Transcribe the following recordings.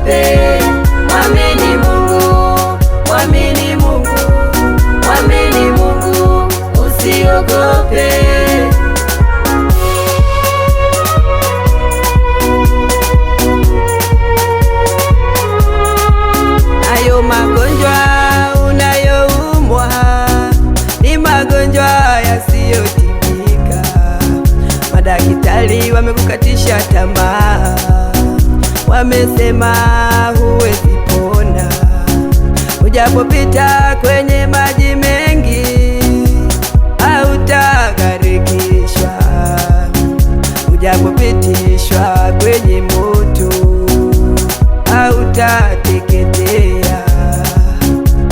usiogope, mwamini Mungu, mwamini Mungu, mwamini Mungu, usiogope. Hayo magonjwa unayoumwa ni magonjwa yasiyotibika. Madaktari wamekukatisha tamaa, wamesema huwezi pona. Ujapopita kwenye maji mengi hautagharikishwa, ujapopitishwa kwenye moto hautateketea.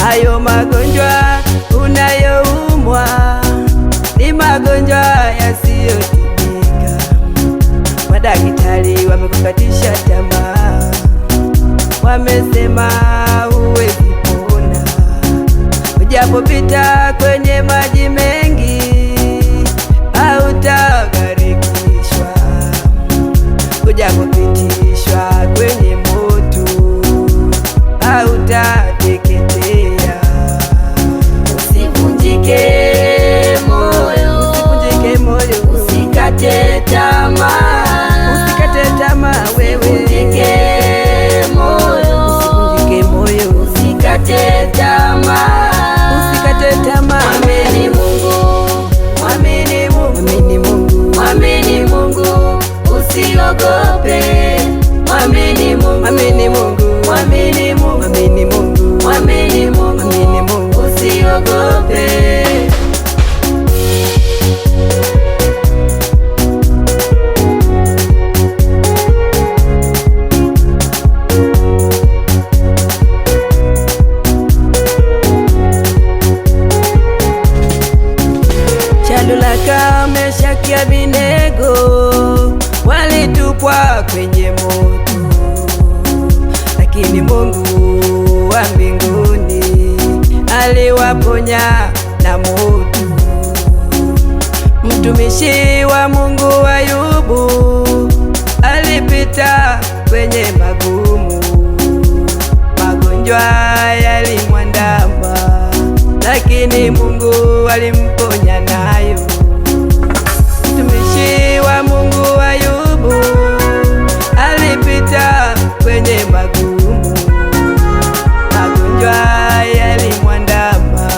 Hayo magonjwa unayoumwa ni magonjwa yasiyotibika. Madaktari wamekukatisha tamaa, wamesema huwezi pona. Ujapopita kwenye maji mengi hautagharikishwa, ujapopitishwa kwenye moto hautateketea. Usivunjike moyo, usivunjike moyo, usikate tamaa, usikate tamaa wewe. Usivunjike moyo, usivunjike moyo, usikate tamaa, usikate tamaa. Mwamini Mungu, mwamini Mungu, mwamini Mungu, mwamini Mungu, usiogope. Mwamini Mungu, mwamini Mungu, mwamini Mungu, mwamini Mungu, mwamini Mungu, mwamini Mungu, usiogope. Shadraka, Meshaki, Abednego walitupwa kwenye moto, lakini Mungu wa mbinguni aliwaponya na moto. Mtumishi wa Mungu Ayubu alipita kwenye magumu, magonjwa yalimwandama, lakini Mungu alimponya nayo. Mtumishi wa Mungu Ayubu alipita kwenye magumu, magonjwa yalimwandama,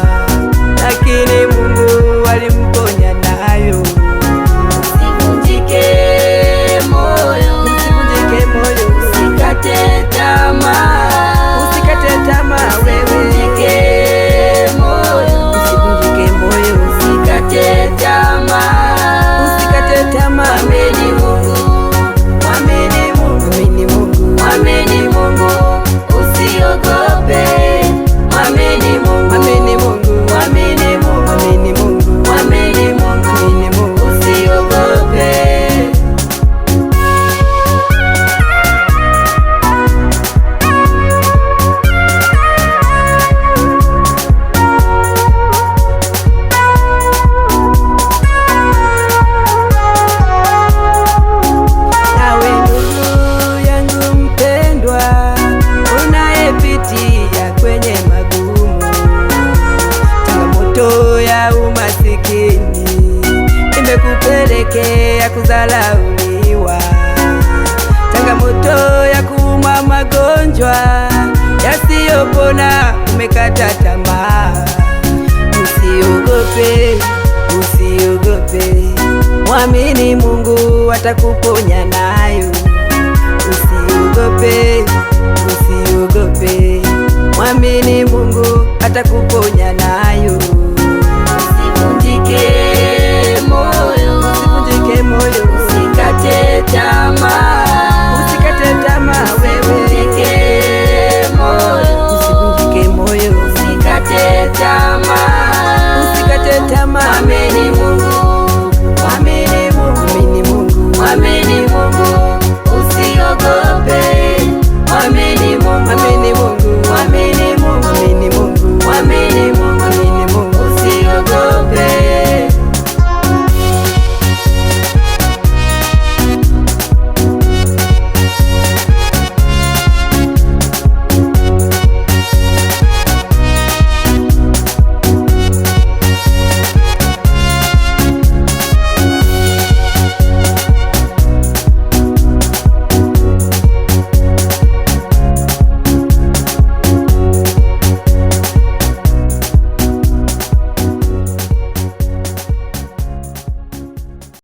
lakini Mungu alimponya nayo. Usivunjike moyo, usivunjike moyo, usikate tamaa, usikate tamaa wewe. Usivunjike moyo, usivunjike moyo, usikate tamaa, usikate tamaa. Mwamini Mungu, mwamini Mungu, mwamini Mungu, mwamini Mungu, usiogope. Mwamini Mungu, mwamini Mungu, mwamini Mungu, mwamini Mungu, mwamini Mungu, mwamini Mungu, usiogope. Nawe ndugu yangu mpendwa, unayepitia kwenye magumu, changamoto ya umasikini imekupelekea kudharauliwa, changamoto ya kuuma, magonjwa yasiyopona, umekata tamaa. Usiogope, usiogope, mwamini Mungu atakuponya nayo. Usiogope, usiogope, mwamini Mungu atakuponya nayo.